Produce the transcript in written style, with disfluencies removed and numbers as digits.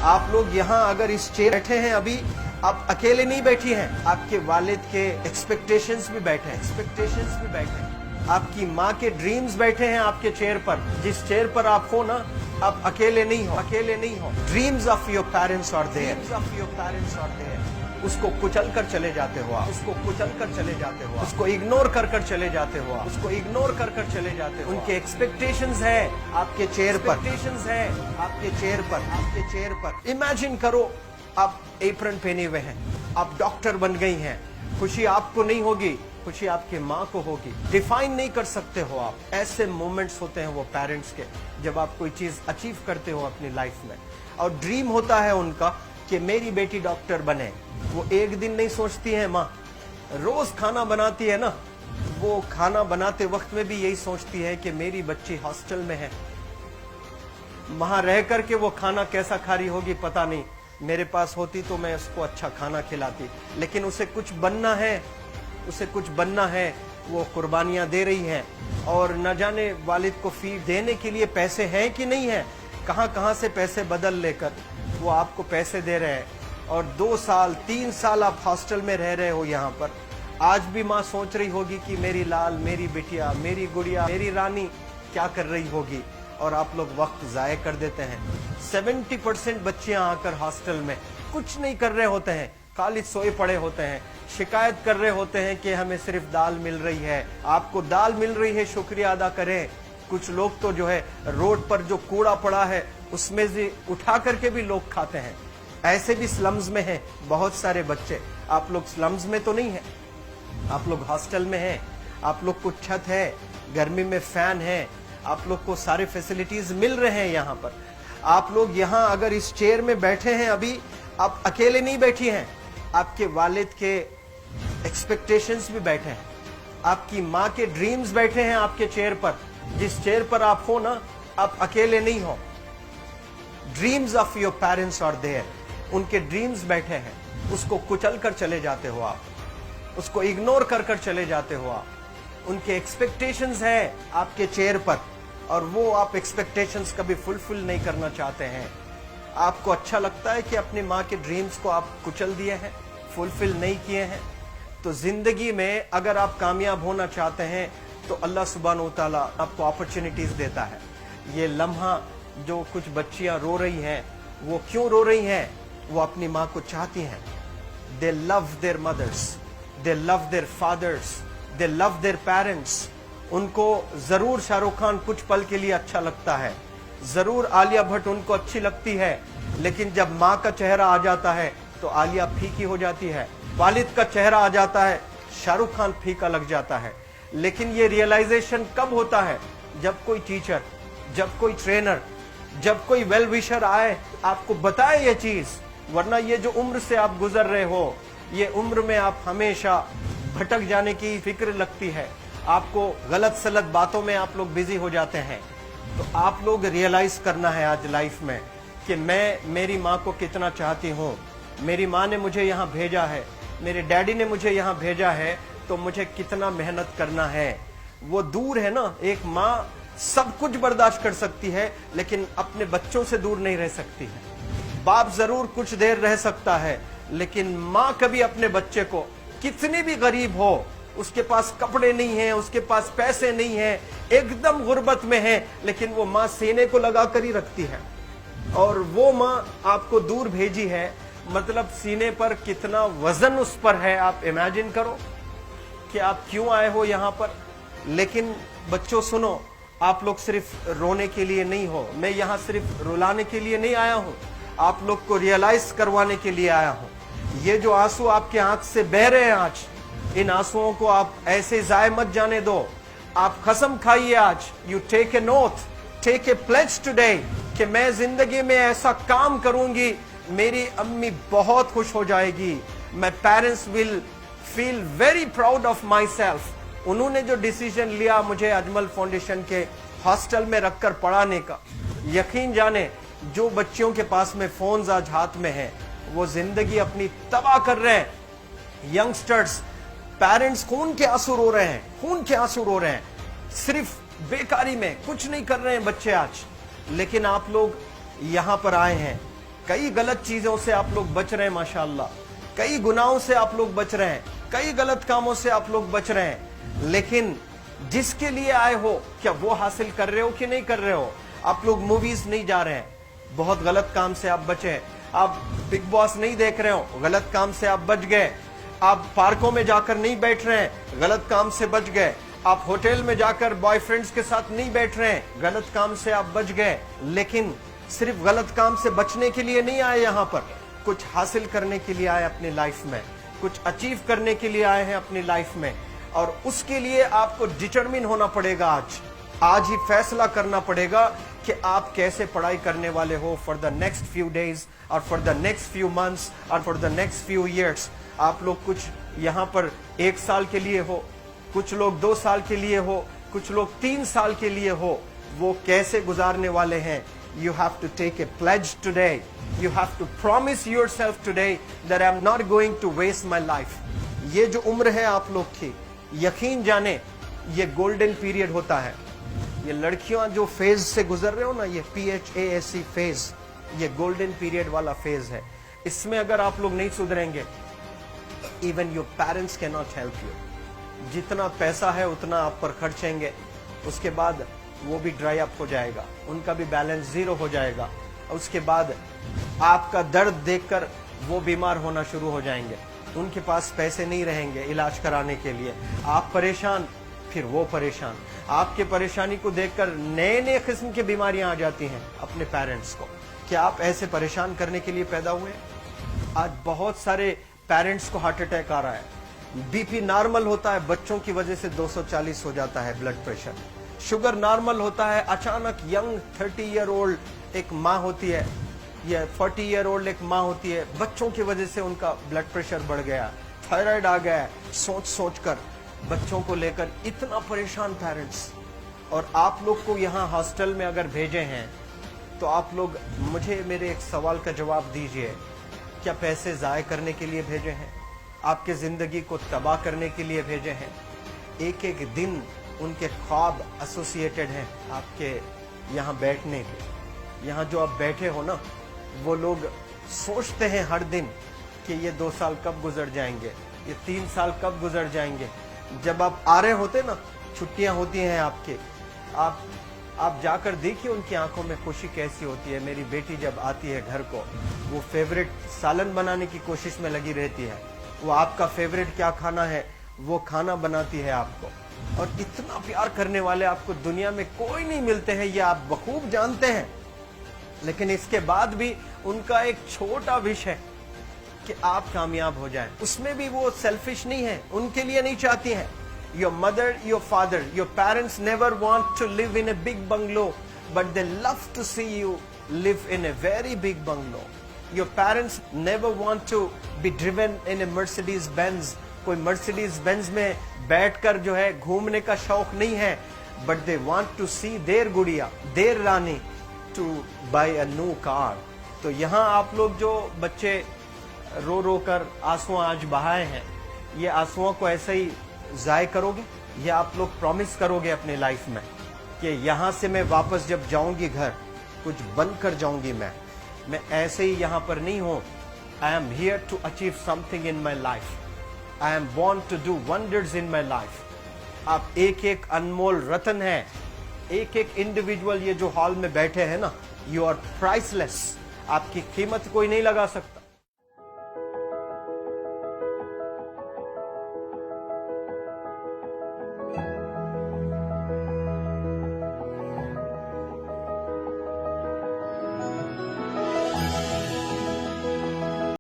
आप लोग यहाँ अगर इस चेयर बैठे हैं अभी, आप अकेले नहीं बैठी हैं, आपके वालिद के एक्सपेक्टेशंस भी बैठे हैं, आपकी माँ के ड्रीम्स बैठे हैं आपके चेयर पर। जिस चेयर पर आप हो ना, आप अकेले नहीं हो। Dreams of your parents are there. उसको कुचल कर चले जाते हो आप, उसको इग्नोर कर चले जाते हो आप, उनके एक्सपेक्टेशंस है आपके चेयर पर। इमेजिन करो आप एप्रन पहने हुए हैं, आप डॉक्टर बन गई हैं, खुशी आपको नहीं होगी, खुशी आपके माँ को होगी। डिफाइन नहीं कर सकते हो आप। ऐसे मोमेंट्स होते हैं वो पेरेंट्स के, जब आप कोई चीज अचीव करते हो अपनी लाइफ में, और ड्रीम होता है उनका कि मेरी बेटी डॉक्टर बने। वो एक दिन नहीं सोचती है माँ, रोज खाना बनाती है ना, वो खाना बनाते वक्त में भी यही सोचती है कि मेरी बच्ची हॉस्टल में है, वहां रह करके वो खाना कैसा खा रही होगी पता नहीं, मेरे पास होती तो मैं उसको अच्छा खाना खिलाती। लेकिन उसे कुछ बनना है, वो कुर्बानियां दे रही है, और न जाने वालिद को फीड देने के लिए पैसे हैं कि नहीं है, कहां से पैसे बदल लेकर वो आपको पैसे दे रहे हैं। और 2 साल 3 साल आप हॉस्टल में रह रहे हो यहाँ पर। आज भी माँ सोच रही होगी कि मेरी लाल, मेरी बिटिया, मेरी गुड़िया, मेरी रानी क्या कर रही होगी, और आप लोग वक्त जाये कर देते हैं। 70% बच्चियां आकर हॉस्टल में कुछ नहीं कर रहे होते हैं, खाली सोए पड़े होते हैं, शिकायत कर रहे होते हैं कि हमें सिर्फ दाल मिल रही है। आपको दाल मिल रही है, शुक्रिया अदा करें। कुछ लोग तो जो है रोड पर जो कूड़ा पड़ा है उसमें से उठा करके भी लोग खाते हैं। ऐसे भी स्लम्स में हैं बहुत सारे बच्चे। आप लोग स्लम्स में तो नहीं है, आप लोग हॉस्टल में हैं, आप लोग को छत है, गर्मी में फैन है, आप लोग को सारे फैसिलिटीज मिल रहे हैं यहाँ पर। आप लोग यहाँ अगर इस चेयर में बैठे हैं अभी, आप अकेले नहीं बैठी हैं, आपके वालिद के एक्सपेक्टेशंस भी बैठे हैं, आपकी माँ के ड्रीम्स बैठे हैं आपके चेयर पर। जिस चेयर पर आप हो ना, आप अकेले नहीं हो। Dreams of your parents are there. उनके ड्रीम्स बैठे हैं, उसको कुचल कर चले जाते हो आप, उसको इग्नोर कर चले जाते हो आप। उनके एक्सपेक्टेशंस है आपके चेयर पर, और वो आप एक्सपेक्टेशंस कभी फुलफिल नहीं करना चाहते हैं। आपको अच्छा लगता है कि अपनी माँ के ड्रीम्स को आप कुचल दिए हैं, फुलफिल नहीं किए हैं। तो जिंदगी में अगर आप कामयाब होना चाहते हैं तो अल्लाह सुब्हानहू व तआला आपको अपॉर्चुनिटीज देता है। ये लम्हा जो कुछ बच्चियां रो रही हैं, वो क्यों रो रही हैं? वो अपनी माँ को चाहती हैं। They love their mothers, they love their fathers, they love their parents. उनको जरूर शाहरुख खान कुछ पल के लिए अच्छा लगता है, जरूर आलिया भट्ट उनको अच्छी लगती है, लेकिन जब माँ का चेहरा आ जाता है तो आलिया फीकी हो जाती है। वालिद का चेहरा आ जाता है, शाहरुख खान फीका लग जाता है। लेकिन ये रियलाइजेशन कब होता है? जब कोई टीचर, जब कोई ट्रेनर, जब कोई वेल विशर आए, आपको बताए ये चीज। वरना ये जो उम्र से आप गुजर रहे हो, ये उम्र में आप हमेशा भटक जाने की फिक्र लगती है, आपको गलत सलत बातों में आप लोग बिजी हो जाते हैं। तो आप लोग रियलाइज करना है आज लाइफ में कि मैं मेरी माँ को कितना चाहती हूँ। मेरी माँ ने मुझे यहाँ भेजा है, मेरे डैडी ने मुझे यहाँ भेजा है, तो मुझे कितना मेहनत करना है। वो दूर है ना, एक माँ सब कुछ बर्दाश्त कर सकती है, लेकिन अपने बच्चों से दूर नहीं रह सकती है। बाप जरूर कुछ देर रह सकता है, लेकिन माँ कभी अपने बच्चे को, कितनी भी गरीब हो, उसके पास कपड़े नहीं है, उसके पास पैसे नहीं है, एकदम गुर्बत में है, लेकिन वो माँ सीने को लगा कर ही रखती है। और वो माँ आपको दूर भेजी है, मतलब सीने पर कितना वजन उस पर है। आप इमेजिन करो कि आप क्यों आए हो यहाँ पर। लेकिन बच्चों सुनो, आप लोग सिर्फ रोने के लिए नहीं हो, मैं यहाँ सिर्फ रुलाने के लिए नहीं आया हूँ, आप लोग को रियलाइज करवाने के लिए आया हूँ। ये जो आंसू आपके आंख से बह रहे हैं आज, इन आंसुओं को आप ऐसे जाए मत जाने दो। आप कसम खाइए आज, you take a note, take a pledge today, कि मैं जिंदगी में ऐसा काम करूंगी, मेरी अम्मी बहुत खुश हो जाएगी। My parents will feel very proud of my self. उन्होंने जो डिसीजन लिया मुझे अजमल फाउंडेशन के हॉस्टल में रखकर पढ़ाने का, यकीन जाने जो बच्चियों के पास में फोन्स आज हाथ में है, वो जिंदगी अपनी तबाह कर रहे हैं। यंगस्टर्स, पेरेंट्स खून के आंसू रो रहे हैं, खून के आंसू रो रहे हैं, सिर्फ बेकारी में कुछ नहीं कर रहे हैं बच्चे आज। लेकिन आप लोग यहाँ पर आए हैं, कई गलत चीजों से आप लोग बच रहे हैं माशाअल्लाह, कई गुनाहों से आप लोग बच रहे हैं, कई गलत कामों से आप लोग बच रहे हैं, लेकिन जिसके लिए आए हो क्या वो हासिल कर रहे हो कि नहीं कर रहे हो? आप लोग मूवीज नहीं जा रहे हैं, बहुत गलत काम से आप बचे हैं। आप बिग बॉस नहीं देख रहे हो, गलत काम से आप बच गए। आप पार्कों में जाकर नहीं बैठ रहे हैं, गलत काम से बच गए। आप होटल में जाकर बॉयफ्रेंड्स के साथ नहीं बैठ रहे हैं, गलत काम से आप बच गए। लेकिन सिर्फ गलत काम से बचने के लिए नहीं आए यहाँ पर, कुछ हासिल करने के लिए आए अपनी लाइफ में, कुछ अचीव करने के लिए आए हैं अपनी लाइफ में। और उसके लिए आपको डिटरमिन होना पड़ेगा। आज ही फैसला करना पड़ेगा कि आप कैसे पढ़ाई करने वाले हो for the next few days और for the next few months और for the next few years. आप लोग कुछ यहाँ पर 1 साल के लिए हो, कुछ लोग 2 साल के लिए हो, कुछ लोग 3 साल के लिए हो, वो कैसे गुजारने वाले हैं? You have to take a pledge today. You have to promise yourself today that I'm not going to waste my life. ये जो उम्र है आप लोग की, यकीन जाने ये गोल्डन पीरियड होता है। ये लड़कियां जो फेज से गुजर रहे हो ना, ये PHASE फेज, ये गोल्डन पीरियड वाला फेज है। इसमें अगर आप लोग नहीं सुधरेंगे, even your parents can not help you. जितना पैसा है उतना आप पर खर्चेंगे, उसके बाद वो भी ड्राई अप हो जाएगा, उनका भी बैलेंस जीरो हो जाएगा। उसके बाद आपका दर्द देखकर वो बीमार होना शुरू हो जाएंगे, उनके पास पैसे नहीं रहेंगे इलाज कराने के लिए। आप परेशान, फिर वो परेशान। आपके परेशानी को देखकर नए नए किस्म की बीमारियां आ जाती हैं अपने पेरेंट्स को। क्या आप ऐसे परेशान करने के लिए पैदा हुए? आज बहुत सारे पेरेंट्स को हार्ट अटैक आ रहा है, बीपी नॉर्मल होता है, बच्चों की वजह से 240 हो जाता है ब्लड प्रेशर। शुगर नॉर्मल होता है, अचानक यंग 30 ईयर ओल्ड एक माँ होती है या 40 ईयर ओल्ड एक माँ होती है, बच्चों की वजह से उनका ब्लड प्रेशर बढ़ गया, थायराइड आ गया। सोच सोच कर बच्चों को लेकर इतना परेशान पेरेंट्स। और आप लोग को यहाँ हॉस्टल में अगर भेजे हैं तो आप लोग मुझे मेरे एक सवाल का जवाब दीजिए, क्या पैसे ज़ाय करने के लिए भेजे हैं? आपके ज़िंदगी को तबाह करने के लिए भेजे हैं? एक एक दिन उनके ख्वाब एसोसिएटेड हैं आपके यहाँ बैठने के। यहाँ जो आप बैठे हो ना, वो लोग सोचते हैं हर दिन कि ये 2 साल कब गुजर जाएंगे, ये 3 साल कब गुजर जाएंगे। जब आप आ रहे होते ना, छुट्टियाँ होती हैं आपके, आप जाकर देखिए उनकी आंखों में खुशी कैसी होती है। मेरी बेटी जब आती है घर को, वो फेवरेट सालन बनाने की कोशिश में लगी रहती है। वो आपका फेवरेट क्या खाना है वो खाना बनाती है आपको। और इतना प्यार करने वाले आपको दुनिया में कोई नहीं मिलते हैं, ये आप बखूब जानते हैं। लेकिन इसके बाद भी उनका एक छोटा विश है कि आप कामयाब हो जाएं। उसमें भी वो सेल्फिश नहीं है, उनके लिए नहीं चाहती हैं। Your mother, your father, your parents never want to live in a big bungalow, but they love to see you live in a very big bungalow. Your parents never want to be driven in a Mercedes Benz. कोई Mercedes Benz में बैठकर जो है घूमने का शौक नहीं है, but they want to see their गुड़िया, their Rani to buy a new car. तो यहाँ आप लोग जो बच्चे रो रो कर आंसू आज बहाए हैं, ये आंसुओं को ऐसे ही ज़ाय करोगे या आप लोग प्रॉमिस करोगे अपने लाइफ में कि यहाँ से मैं वापस जब जाऊंगी घर, कुछ बन कर जाऊंगी। मैं ऐसे ही यहाँ पर नहीं हूँ। I am here to achieve something in my life. I am born to do wonders in my life. आप एक एक अनमोल रतन है, एक एक इंडिविजुअल ये जो हॉल में बैठे हैं ना, यू आर प्राइसलेस। आपकी कीमत कोई नहीं लगा सकता।